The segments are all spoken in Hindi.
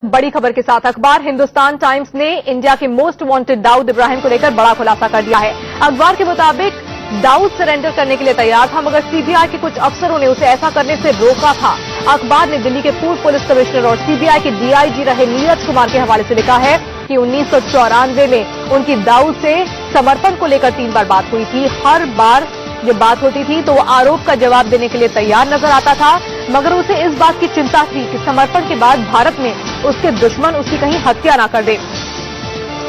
बड़ी खबर के साथ अखबार हिंदुस्तान टाइम्स ने इंडिया के मोस्ट वांटेड दाऊद इब्राहिम को लेकर बड़ा खुलासा कर दिया है। अखबार के मुताबिक दाऊद सरेंडर करने के लिए तैयार था, मगर सीबीआई के कुछ अफसरों ने उसे ऐसा करने से रोका था। अखबार ने दिल्ली के पूर्व पुलिस कमिश्नर और सीबीआई के डीआईजी रहे नीरज कुमार के हवाले से लिखा है कि 1994 में उनकी दाऊद से समर्पण को लेकर 3 बार बात हुई थी। हर बार जब बात होती थी तो वो आरोप का जवाब देने के लिए तैयार नजर आता था, मगर उसे इस बात की चिंता थी कि समर्पण के बाद भारत में उसके दुश्मन उसकी कहीं हत्या ना कर दे।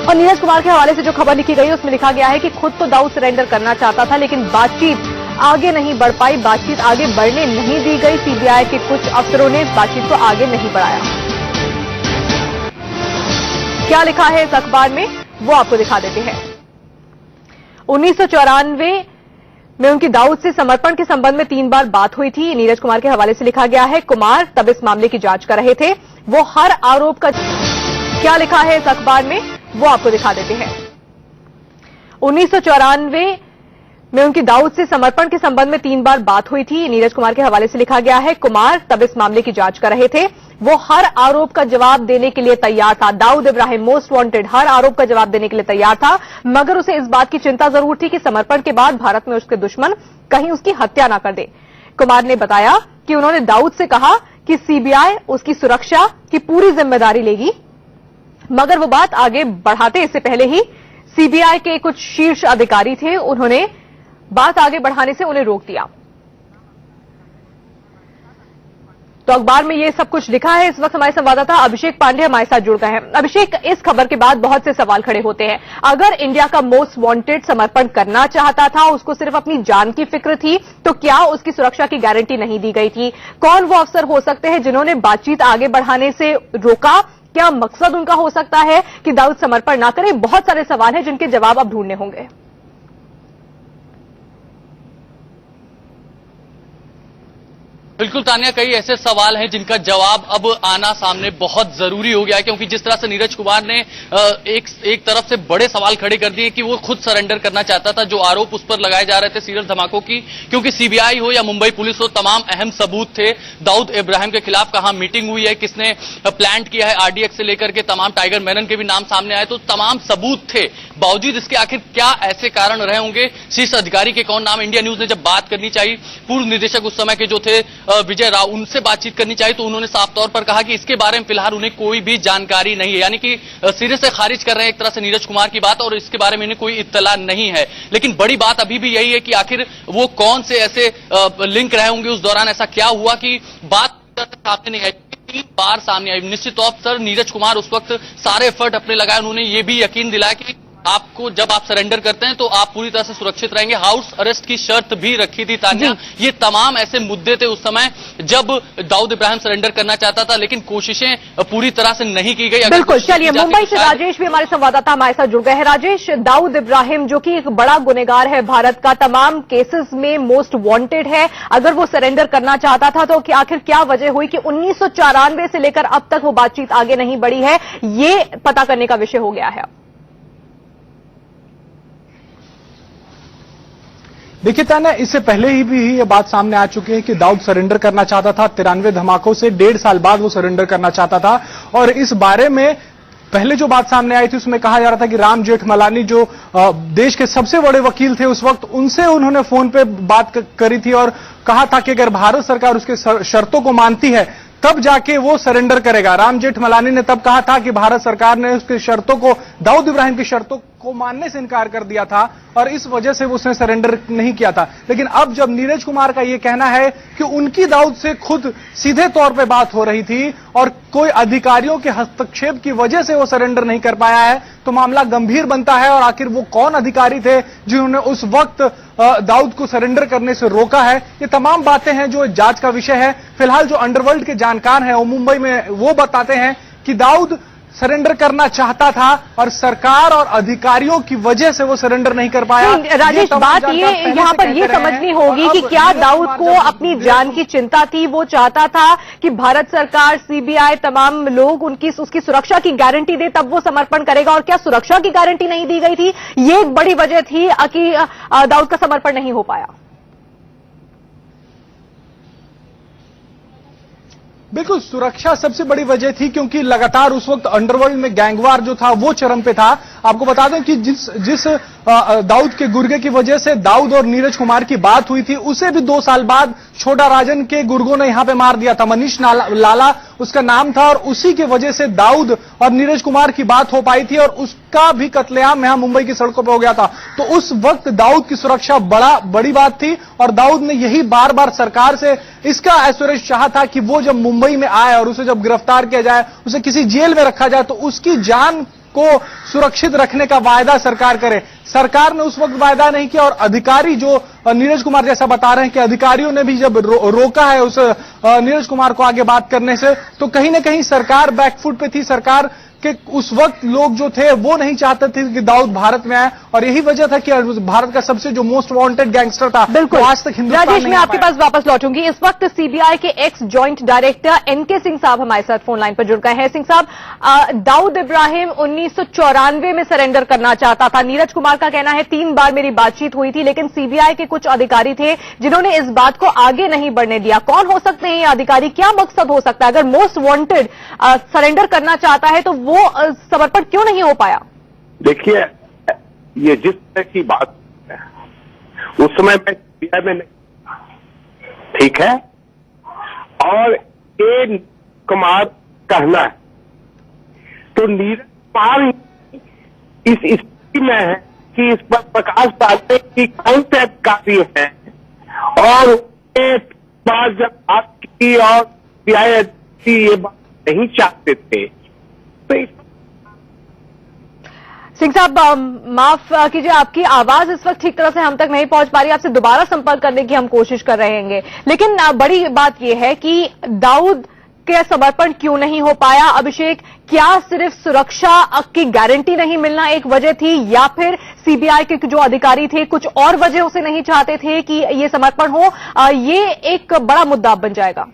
और नीरज कुमार के हवाले से जो खबर लिखी गई उसमें लिखा गया है कि खुद तो दाऊद सरेंडर करना चाहता था, लेकिन बातचीत आगे नहीं बढ़ पाई, बातचीत आगे बढ़ने नहीं दी गई। सीबीआई के कुछ अफसरों ने बातचीत को आगे नहीं बढ़ाया। क्या लिखा है इस अखबार में वो आपको दिखा देते हैं। 1994 में उनकी दाऊद से समर्पण के संबंध में 3 बार बात हुई थी। नीरज कुमार के हवाले से लिखा गया है कुमार तब इस मामले की जांच कर रहे थे। वो हर आरोप का क्या लिखा है इस अखबार में वो आपको दिखा देते हैं। 1994 में उनकी दाऊद से समर्पण के संबंध में 3 बार बात हुई थी। नीरज कुमार के हवाले से लिखा गया है कुमार तब इस मामले की जांच कर रहे थे। वो हर आरोप का जवाब देने के लिए तैयार था। दाऊद इब्राहिम मोस्ट वांटेड हर आरोप का जवाब देने के लिए तैयार था, मगर उसे इस बात की चिंता जरूर थी कि समर्पण के बाद भारत में उसके दुश्मन कहीं उसकी हत्या ना कर दे। कुमार ने बताया कि उन्होंने दाऊद से कहा कि सीबीआई उसकी सुरक्षा की पूरी जिम्मेदारी लेगी, मगर वो बात आगे बढ़ाते इससे पहले ही सीबीआई के कुछ शीर्ष अधिकारी थे, उन्होंने बात आगे बढ़ाने से उन्हें रोक दिया। तो अखबार में ये सब कुछ लिखा है। इस वक्त हमारे संवाददाता अभिषेक पांडे हमारे साथ जुड़ गए हैं। अभिषेक, इस खबर के बाद बहुत से सवाल खड़े होते हैं। अगर इंडिया का मोस्ट वांटेड समर्पण करना चाहता था, उसको सिर्फ अपनी जान की फिक्र थी, तो क्या उसकी सुरक्षा की गारंटी नहीं दी गई थी? कौन वो अफसर हो सकते हैं जिन्होंने बातचीत आगे बढ़ाने से रोका? क्या मकसद उनका हो सकता है कि दाऊद समर्पण ना करे? बहुत सारे सवाल हैं जिनके जवाब अब ढूंढने होंगे। बिल्कुल तानिया, कई ऐसे सवाल हैं जिनका जवाब अब आना सामने बहुत जरूरी हो गया है, क्योंकि जिस तरह से नीरज कुमार ने एक तरफ से बड़े सवाल खड़े कर दिए कि वो खुद सरेंडर करना चाहता था। जो आरोप उस पर लगाए जा रहे थे सीरियल धमाकों की, क्योंकि सीबीआई हो या मुंबई पुलिस हो, तमाम अहम सबूत थे दाऊद इब्राहिम के खिलाफ। कहां मीटिंग हुई है, किसने प्लान किया है, आरडीएक्स से लेकर के तमाम टाइगर मेनन के भी नाम सामने आए, तो तमाम सबूत थे। बावजूद इसके आखिर क्या ऐसे कारण रहे होंगे? शीर्ष अधिकारी के कौन नाम? इंडिया न्यूज ने जब बात करनी चाहिए, पूर्व निदेशक उस समय के जो थे विजय राव, उनसे बातचीत करनी चाहिए, तो उन्होंने साफ तौर पर कहा कि इसके बारे में फिलहाल उन्हें कोई भी जानकारी नहीं है। यानी कि सिरे से खारिज कर रहे हैं एक तरह से नीरज कुमार की बात, और इसके बारे में इन्हें कोई इत्तला नहीं है। लेकिन बड़ी बात अभी भी यही है कि आखिर वो कौन से ऐसे लिंक रहे होंगे, उस दौरान ऐसा क्या हुआ कि बात सामने नहीं आई। 3 बार सामने आई। निश्चित तौर पर नीरज कुमार उस वक्त सारे एफर्ट अपने लगाए। उन्होंने ये भी यकीन दिलाया कि आपको जब आप सरेंडर करते हैं तो आप पूरी तरह से सुरक्षित रहेंगे। हाउस अरेस्ट की शर्त भी रखी थी तानिया। ये तमाम ऐसे मुद्दे थे उस समय जब दाऊद इब्राहिम सरेंडर करना चाहता था, लेकिन कोशिशें पूरी तरह से नहीं की गई। बिल्कुल, चलिए मुंबई से राजेश भी हमारे संवाददाता हमारे साथ जुड़ गए हैं। राजेश, दाऊद इब्राहिम जो कि एक बड़ा गुनहगार है, भारत का तमाम केसेस में मोस्ट वांटेड है, अगर वो सरेंडर करना चाहता था तो आखिर क्या वजह हुई कि 1994 से लेकर अब तक वो बातचीत आगे नहीं बढ़ी है? ये पता करने का विषय हो गया है। देखिए ताना, इससे पहले ही भी ये बात सामने आ चुकी है कि दाऊद सरेंडर करना चाहता था। 93 धमाकों से 1.5 साल बाद वो सरेंडर करना चाहता था, और इस बारे में पहले जो बात सामने आई थी उसमें कहा जा रहा था कि राम जेठमलानी जो देश के सबसे बड़े वकील थे उस वक्त, उनसे उन्होंने फोन पे बात करी थी और कहा था कि अगर भारत सरकार उसके शर्तों को मानती है तब जाके वो सरेंडर करेगा। राम जेठमलानी ने तब कहा था कि भारत सरकार ने उसकी शर्तों को, दाऊद इब्राहिम की शर्तों को मानने से इनकार कर दिया था, और इस वजह से उसने सरेंडर नहीं किया था। लेकिन अब जब नीरज कुमार का यह कहना है कि उनकी दाऊद से खुद सीधे तौर पे बात हो रही थी और कोई अधिकारियों के हस्तक्षेप की वजह से वो सरेंडर नहीं कर पाया है, तो मामला गंभीर बनता है। और आखिर वो कौन अधिकारी थे जिन्होंने उस वक्त दाऊद को सरेंडर करने से रोका है? ये तमाम बातें हैं जो जांच का विषय है। फिलहाल जो अंडरवर्ल्ड के जानकार हैं वो मुंबई में वो बताते हैं कि दाऊद सरेंडर करना चाहता था और सरकार और अधिकारियों की वजह से वो सरेंडर नहीं कर पाया। राजेश, बात ये यहाँ पर ये समझनी होगी कि क्या दाऊद को अपनी जान की चिंता थी? वो चाहता था कि भारत सरकार, सीबीआई, तमाम लोग उसकी सुरक्षा की गारंटी दे तब वो समर्पण करेगा, और क्या सुरक्षा की गारंटी नहीं दी गई थी? ये एक बड़ी वजह थी कि दाऊद का समर्पण नहीं हो पाया। बिल्कुल, सुरक्षा सबसे बड़ी वजह थी क्योंकि लगातार उस वक्त अंडरवर्ल्ड में गैंगवार जो था वो चरम पे था। आपको बता दें कि जिस दाऊद के गुर्गे की वजह से दाऊद और नीरज कुमार की बात हुई थी, उसे भी 2 साल बाद छोटा राजन के गुर्गों ने यहां पे मार दिया था। मनीष लाला उसका नाम था और उसी की वजह से दाऊद और नीरज कुमार की बात हो पाई थी और उसका भी कत्लेआम यहां मुंबई की सड़कों पर हो गया था। तो उस वक्त दाऊद की सुरक्षा बड़ी बात थी और दाऊद ने यही बार बार सरकार से इसका एश्योरेंस चाहा था कि वो जब मुंबई में आए और उसे जब गिरफ्तार किया जाए, उसे किसी जेल में रखा जाए तो उसकी जान को सुरक्षित रखने का वायदा सरकार करे। सरकार ने उस वक्त वायदा नहीं किया और अधिकारी जो नीरज कुमार जैसा बता रहे हैं कि अधिकारियों ने भी जब रोका है उस नीरज कुमार को आगे बात करने से, तो कहीं ना कहीं सरकार बैकफुट पे थी। सरकार के उस वक्त लोग जो थे वो नहीं चाहते थे कि दाऊद भारत में आए और यही वजह था कि भारत का सबसे जो मोस्ट वांटेड गैंगस्टर था, बिल्कुल, आज तक हिंदुस्तान राजेश, मैं आपके पास वापस लौटूंगी। इस वक्त सीबीआई के ex joint director NK Singh साहब हमारे साथ फोन लाइन पर जुड़ गए हैं। सिंह साहब, दाऊद इब्राहिम 1994 में सरेंडर करना चाहता था। नीरज कुमार का कहना है 3 बार मेरी बातचीत हुई थी, लेकिन सीबीआई के कुछ अधिकारी थे जिन्होंने इस बात को आगे नहीं बढ़ने दिया। कौन हो सकते हैं ये अधिकारी? क्या मकसद हो सकता है? अगर मोस्ट वांटेड सरेंडर करना चाहता है तो वो समर्पण क्यों नहीं हो पाया? देखिए, ये जिस तरह की बात है, उस समय मैं सीबीआई में नहीं, ठीक है, और ए कुमार कहना है तो नीरज कुमार इस स्थिति में है कि इस पर प्रकाश डालने की कौन से अधिकारी है और एक बार जब बात की और सीबीआई ये बात नहीं चाहते थे तो सिंह साहब, माफ कीजिए, आपकी आवाज इस वक्त ठीक तरह से हम तक नहीं पहुंच पा रही। आपसे दोबारा संपर्क करने की हम कोशिश कर रहे हैं, लेकिन बड़ी बात यह है कि दाऊद के समर्पण क्यों नहीं हो पाया? अभिषेक, क्या सिर्फ सुरक्षा की गारंटी नहीं मिलना एक वजह थी या फिर सीबीआई के जो अधिकारी थे कुछ और वजहों से नहीं चाहते थे कि ये समर्पण हो? ये एक बड़ा मुद्दा बन जाएगा।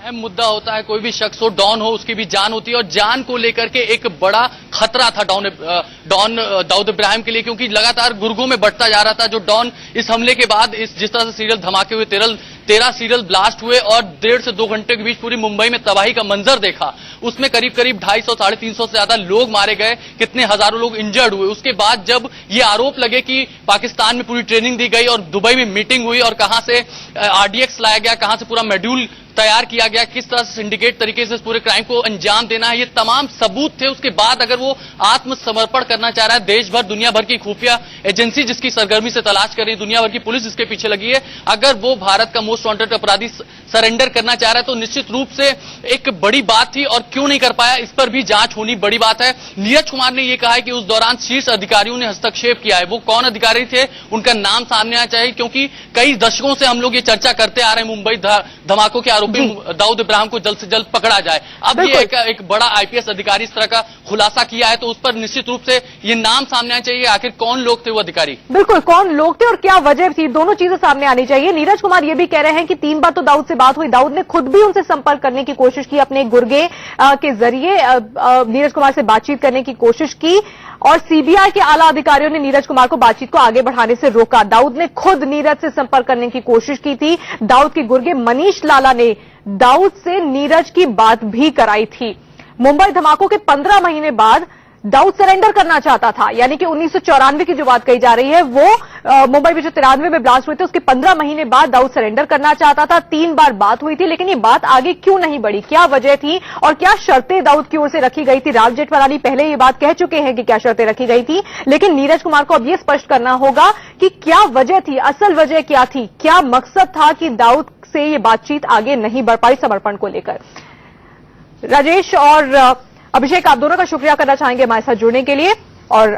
अहम मुद्दा होता है, कोई भी शख्स हो, डॉन हो, उसकी भी जान होती है और जान को लेकर के एक बड़ा खतरा था डॉन दाऊद इब्राहिम के लिए, क्योंकि लगातार गुर्गों में बढ़ता जा रहा था। जो डॉन इस हमले के बाद जिस तरह से सीरियल धमाके हुए, 13 सीरियल ब्लास्ट हुए और 1.5 से 2 घंटे के बीच पूरी मुंबई में तबाही का मंजर देखा, उसमें करीब 250-350 से ज्यादा लोग मारे गए, कितने हजारों लोग इंजर्ड हुए। उसके बाद जब ये आरोप लगे कि पाकिस्तान में पूरी ट्रेनिंग दी गई और दुबई में मीटिंग हुई और कहां से आरडीएक्स लाया गया, कहां से पूरा मॉड्यूल तैयार किया गया, किस तरह से सिंडिकेट तरीके से इस पूरे क्राइम को अंजाम देना है, ये तमाम सबूत थे। उसके बाद अगर वो आत्मसमर्पण करना चाह रहा है, देश भर दुनिया भर की खुफिया एजेंसी जिसकी सरगर्मी से तलाश कर रही है, दुनिया भर की पुलिस इसके पीछे लगी है, अगर वो भारत का मोस्ट वांटेड अपराधी सरेंडर करना चाह रहा है तो निश्चित रूप से एक बड़ी बात थी और क्यों नहीं कर पाया, इस पर भी जांच होनी बड़ी बात है। नीरज कुमार ने यह कहा है कि उस दौरान शीर्ष अधिकारियों ने हस्तक्षेप किया है। वो कौन अधिकारी थे, उनका नाम सामने आना चाहिए, क्योंकि कई दशकों से हम लोग ये चर्चा करते आ रहे हैं मुंबई धमाकों के आरोपी दाऊद इब्राहिम को जल्द से जल्द पकड़ा जाए। अब ये एक बड़ा आईपीएस अधिकारी इस तरह का खुलासा किया है तो उस पर निश्चित रूप से ये नाम सामने आना चाहिए, आखिर कौन लोग थे वो अधिकारी। बिल्कुल, कौन लोग थे और क्या वजह थी, दोनों चीजें सामने आनी चाहिए। नीरज कुमार ये भी कह रहे हैं कि 3 बार तो दाऊद से बात हुई, दाऊद ने खुद भी उनसे संपर्क करने की कोशिश की, अपने गुर्गे के जरिए नीरज कुमार से बातचीत करने की कोशिश की और सीबीआई के आला अधिकारियों ने नीरज कुमार को बातचीत को आगे बढ़ाने से रोका। दाऊद ने खुद नीरज से संपर्क करने की कोशिश की थी। दाऊद के गुर्गे मनीष लाला ने दाऊद से नीरज की बात भी कराई थी। मुंबई धमाकों के 15 महीने बाद दाऊद सरेंडर करना चाहता था, यानी कि 1994 की जो बात कही जा रही है वो मुंबई में जो 93 में ब्लास्ट हुए थे उसके 15 महीने बाद दाऊद सरेंडर करना चाहता था। 3 बार बात हुई थी, लेकिन ये बात आगे क्यों नहीं बढ़ी, क्या वजह थी और क्या शर्तें दाऊद की ओर से रखी गई थी? राव जेठमलानी पहले ये बात कह चुके हैं कि क्या शर्तें रखी गई थी, लेकिन नीरज कुमार को अब ये स्पष्ट करना होगा कि क्या वजह थी, असल वजह क्या थी, क्या मकसद था कि दाऊद से ये बातचीत आगे नहीं बढ़ पाई समर्पण को लेकर। राजेश और अभिषेक, आप दोनों का शुक्रिया करना चाहेंगे हमारे साथ जुड़ने के लिए और